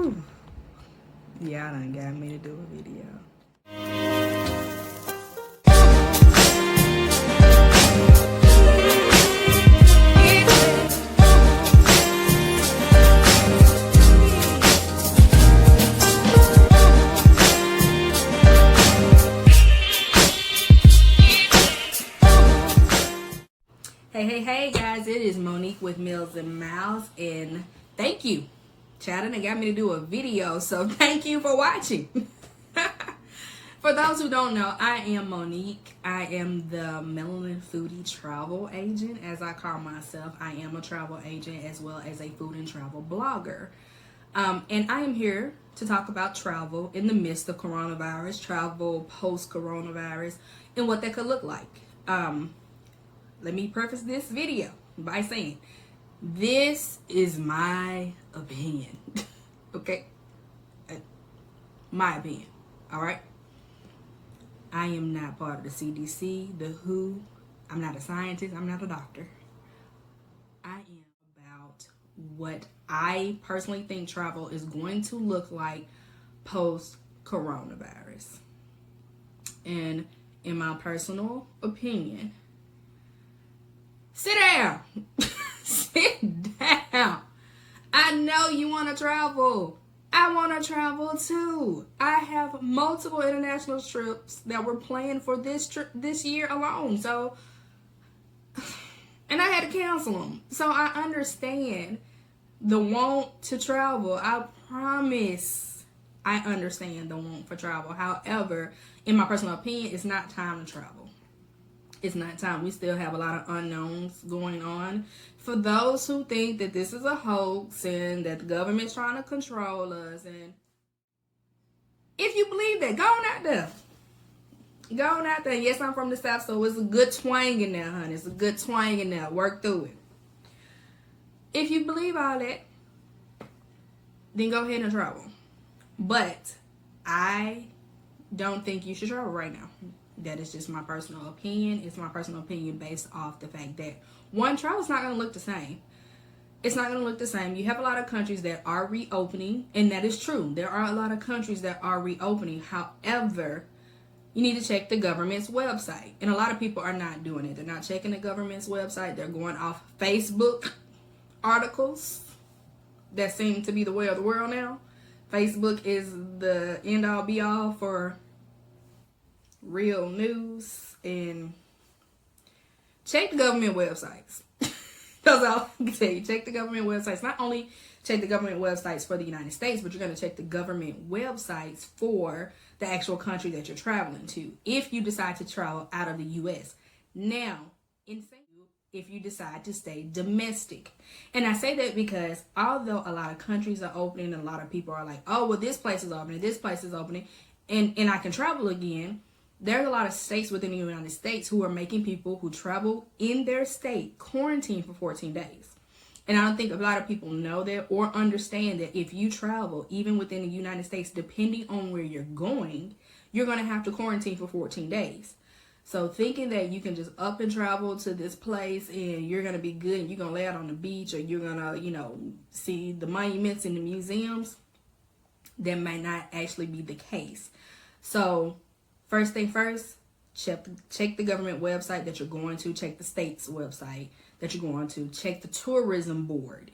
Whew. Y'all done got me to do a video. Hey guys, it is Monique with Meals and Mouths, and thank you. Chad got me to do a video, so thank you for watching. For those who don't know, I am Monique. I am the Melanin Foodie Travel Agent, as I call myself. I am a travel agent as well as a food and travel blogger. And I am here to talk about travel in the midst of coronavirus, travel post-coronavirus, and what that could look like. Let me preface this video by saying, this is my opinion, okay? My opinion, all right? I am not part of the CDC, the WHO. I'm not a scientist. I'm not a doctor. I am about what I personally think travel is going to look like post-coronavirus. And in my personal opinion, sit down. Sit down. I know you want to travel. I want to travel too. I have multiple international trips that were planned for this year alone. So, and I had to cancel them. So I understand the want to travel. I promise I understand the want for travel. However, in my personal opinion, it's not time to travel. It's not time. We still have a lot of unknowns going on. For those who think that this is a hoax and that the government's trying to control us, and if you believe that, go on out there. Go on out there. Yes, I'm from the South, so it's a good twang in there, honey. It's a good twang in there. Work through it. If you believe all that, then go ahead and travel. But I don't think you should travel right now. That is just my personal opinion. It's my personal opinion based off the fact that, one, travel's not going to look the same. It's not going to look the same. You have a lot of countries that are reopening, and that is true. There are a lot of countries that are reopening. However, you need to check the government's website. And a lot of people are not doing it. They're not checking the government's website. They're going off Facebook articles that seem to be the way of the world now. Facebook is the end-all be-all for real news, and check the government websites. That's all I can tell you. Check the government websites. Not only check the government websites for the United States, but you're going to check the government websites for the actual country that you're traveling to, if you decide to travel out of the U.S. Now, if you decide to stay domestic. And I say that because although a lot of countries are opening and a lot of people are like, oh, well, this place is opening, this place is opening, and I can travel again, there's a lot of states within the United States who are making people who travel in their state quarantine for 14 days. And I don't think a lot of people know that or understand that if you travel, even within the United States, depending on where you're going, you're going to have to quarantine for 14 days. So thinking that you can just up and travel to this place and you're going to be good and you're going to lay out on the beach or you're going to, see the monuments in the museums, that might not actually be the case. So first thing first, check the government website that you're going to. Check the state's website that you're going to. Check the tourism board.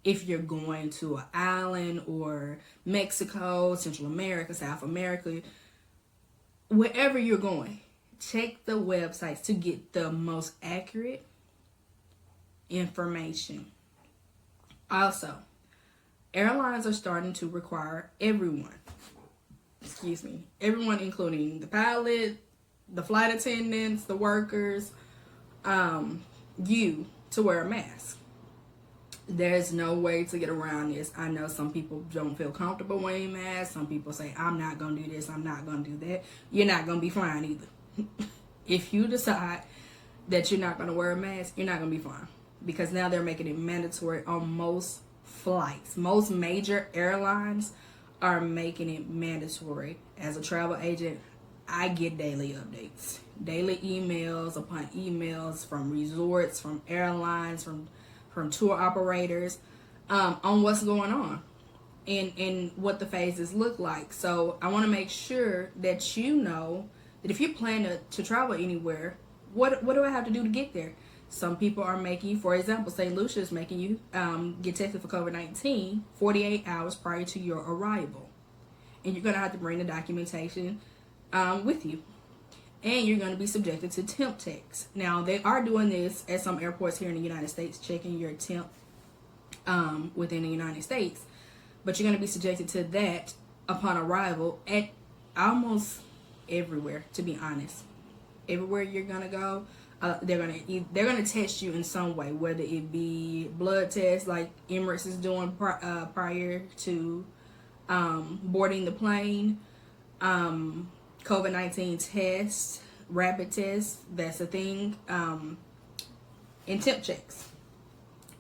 If you're going to an island or Mexico, Central America, South America, wherever you're going, check the websites to get the most accurate information. Also, airlines are starting to require everyone, including the pilot, the flight attendants, the workers, you to wear a mask. There's no way to get around this. I know some people don't feel comfortable wearing masks. Some people say, I'm not going to do this, I'm not going to do that. You're not going to be flying either. If you decide that you're not going to wear a mask, you're not going to be flying. Because now they're making it mandatory on most flights. Most major airlines are making it mandatory. As a travel agent, I get daily updates, daily emails upon emails from resorts, from airlines, from tour operators on what's going on. and what the phases look like. So I want to make sure that you know that if you plan to travel anywhere, what do I have to do to get there? Some people are making, for example, St. Lucia is making you get tested for COVID-19 48 hours prior to your arrival. And you're going to have to bring the documentation with you. And you're going to be subjected to temp checks. Now, they are doing this at some airports here in the United States, checking your temp within the United States. But you're going to be subjected to that upon arrival at almost everywhere, to be honest. Everywhere you're going to go, they're gonna test you in some way, whether it be blood tests like Emirates is doing prior to boarding the plane, COVID-19 tests, rapid tests, that's a thing, and temp checks.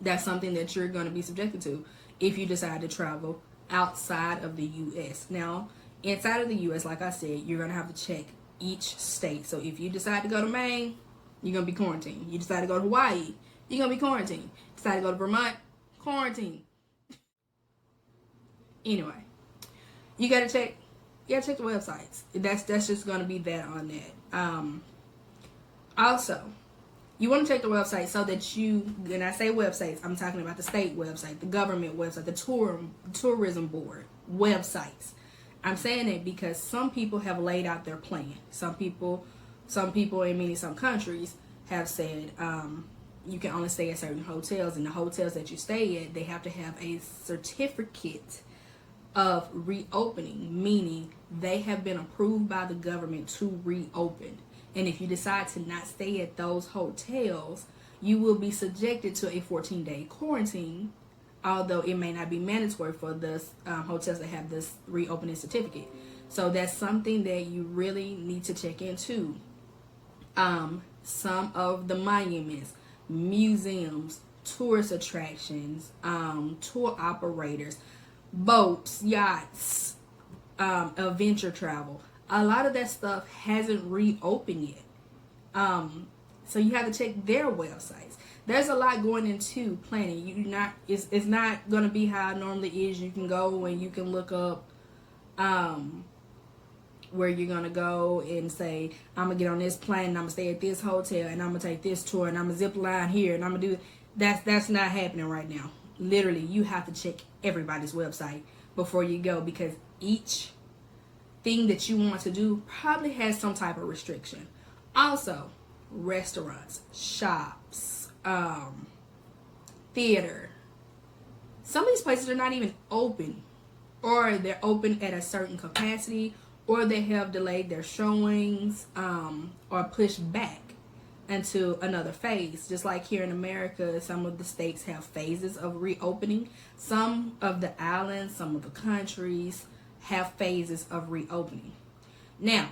That's something that you're going to be subjected to if you decide to travel outside of the U.S. Now, inside of the U.S., like I said, you're going to have to check each state. So if you decide to go to Maine, you're going to be quarantined. You decide to go to Hawaii, you're going to be quarantined. Decide to go to Vermont, quarantine. Anyway, you got to check the websites. That's just going to be that on that. Also, you want to check the website so that you, when I say websites, I'm talking about the state website, the government website, the tourism board websites. I'm saying it because some people have laid out their plan. Some people in some countries have said you can only stay at certain hotels, and the hotels that you stay at, they have to have a certificate of reopening, meaning they have been approved by the government to reopen. And if you decide to not stay at those hotels, you will be subjected to a 14-day quarantine, although it may not be mandatory for the hotels that have this reopening certificate. So that's something that you really need to check into. Some of the monuments, museums, tourist attractions, tour operators, boats, yachts, adventure travel. A lot of that stuff hasn't reopened yet. So you have to check their websites. There's a lot going into planning. It's not going to be how it normally is. You can go and you can look up where you're going to go and say, I'm going to get on this plane and I'm going to stay at this hotel and I'm going to take this tour and I'm going to zip line here and I'm going to do that's not happening right now. Literally, you have to check everybody's website before you go, because each thing that you want to do probably has some type of restriction. Also, restaurants, shops, theater. Some of these places are not even open, or they're open at a certain capacity, or they have delayed their showings or pushed back into another phase. Just like here in America, some of the states have phases of reopening. Some of the islands, some of the countries have phases of reopening. Now,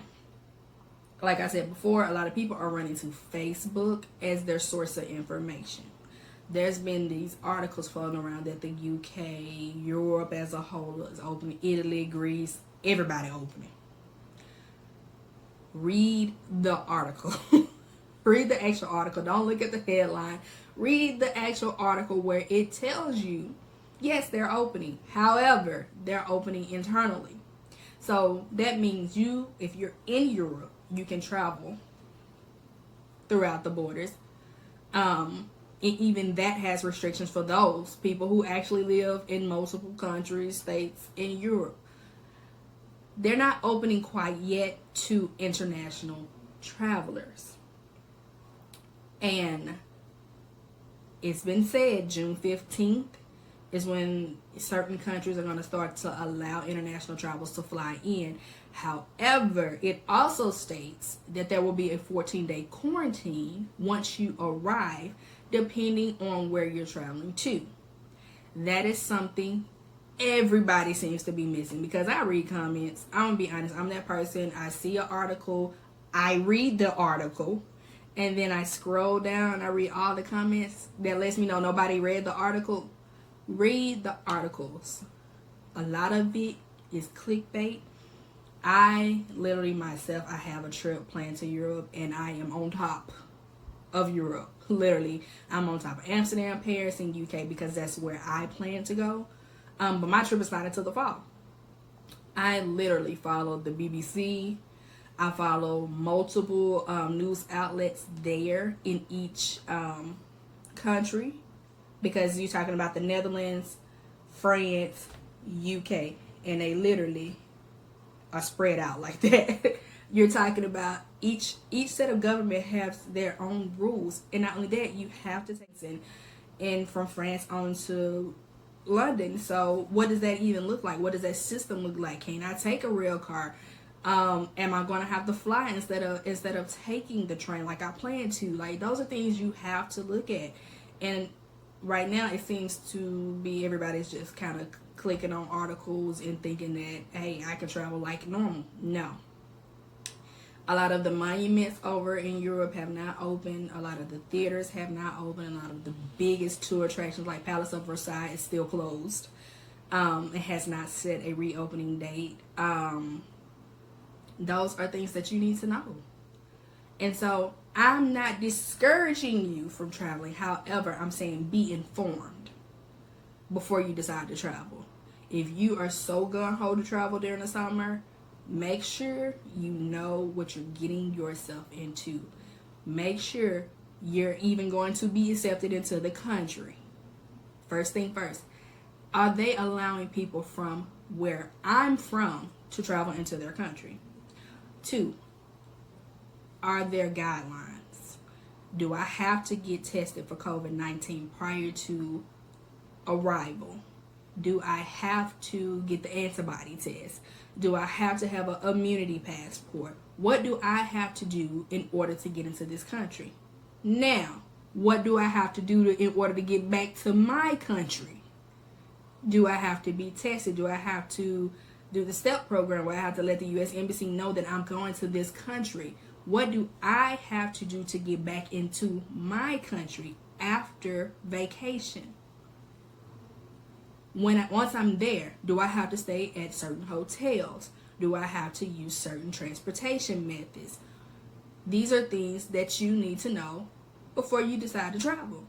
like I said before, a lot of people are running to Facebook as their source of information. There's been these articles floating around that the UK, Europe as a whole is opening, Italy, Greece, everybody opening. Read the article. Read the actual article. Don't look at the headline. Read the actual article where it tells you, yes, they're opening. However, they're opening internally. So that means if you're in Europe, you can travel throughout the borders. Even that has restrictions for those people who actually live in multiple countries, states in Europe. They're not opening quite yet to international travelers. And it's been said June 15th is when certain countries are going to start to allow international travelers to fly in. However, it also states that there will be a 14-day quarantine once you arrive, depending on where you're traveling to. That is something everybody seems to be missing, because I read comments. I'm going to be honest. I'm that person. I see an article. I read the article. And then I scroll down. I read all the comments. That lets me know nobody read the article. Read the articles. A lot of it is clickbait. I literally myself, I have a trip planned to Europe, and I am on top of Europe. Literally, I'm on top of Amsterdam, Paris, and UK, because that's where I plan to go. But my trip is not until the fall. I literally follow the BBC. I follow multiple news outlets there in each country, because you're talking about the Netherlands, France, UK, and they literally are spread out like that. You're talking about each set of government has their own rules, and not only that, you have to take in from France on to London. So what does that even look like? What does that system look like? Can I take a rail car? Am I going to have to fly instead of taking the train like I plan to? Like, those are things you have to look at. And right now it seems to be everybody's just kind of clicking on articles and thinking that, hey, I can travel like normal. No. A lot of the monuments over in Europe have not opened. A lot of the theaters have not opened. A lot of the biggest tour attractions like Palace of Versailles is still closed. It has not set a reopening date. Those are things that you need to know. And so I'm not discouraging you from traveling. However, I'm saying be informed before you decide to travel. If you are so gung-ho to travel during the summer, make sure you know what you're getting yourself into. Make sure you're even going to be accepted into the country. First thing first, are they allowing people from where I'm from to travel into their country? 2, are there guidelines? Do I have to get tested for COVID-19 prior to arrival? Do I have to get the antibody test? Do I have to have an immunity passport? What do I have to do in order to get into this country? Now, what do I have to do in order to get back to my country? Do I have to be tested? Do I have to do the STEP program where I have to let the U.S. Embassy know that I'm going to this country? What do I have to do to get back into my country after vacation? Once I'm there, do I have to stay at certain hotels? Do I have to use certain transportation methods? These are things that you need to know before you decide to travel.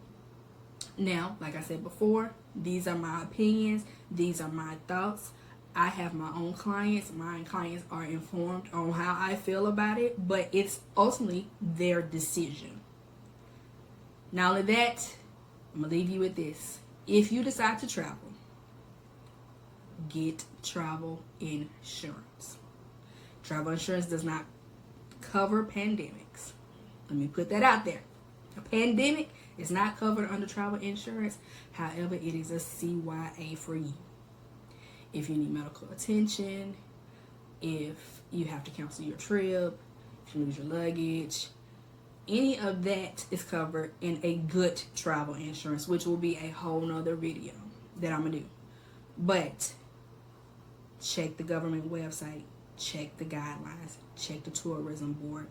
Now, like I said before, these are my opinions. These are my thoughts. I have my own clients. My clients are informed on how I feel about it, but it's ultimately their decision. Not only that, I'm going to leave you with this. If you decide to travel, get travel insurance. Travel insurance does not cover pandemics. Let me put that out there. A pandemic is not covered under travel insurance. However, it is a CYA for you. If you need medical attention, if you have to cancel your trip, if you lose your luggage, any of that is covered in a good travel insurance, which will be a whole nother video that I'm going to do. But check the government website, check the guidelines, check the tourism board,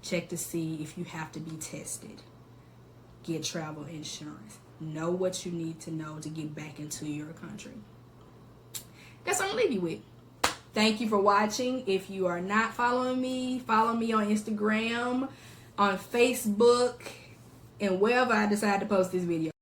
check to see if you have to be tested. Get travel insurance. Know what you need to know to get back into your country. That's what I'm going to leave you with. Thank you for watching. If you are not following me, follow me on Instagram, on Facebook, and wherever I decide to post this video.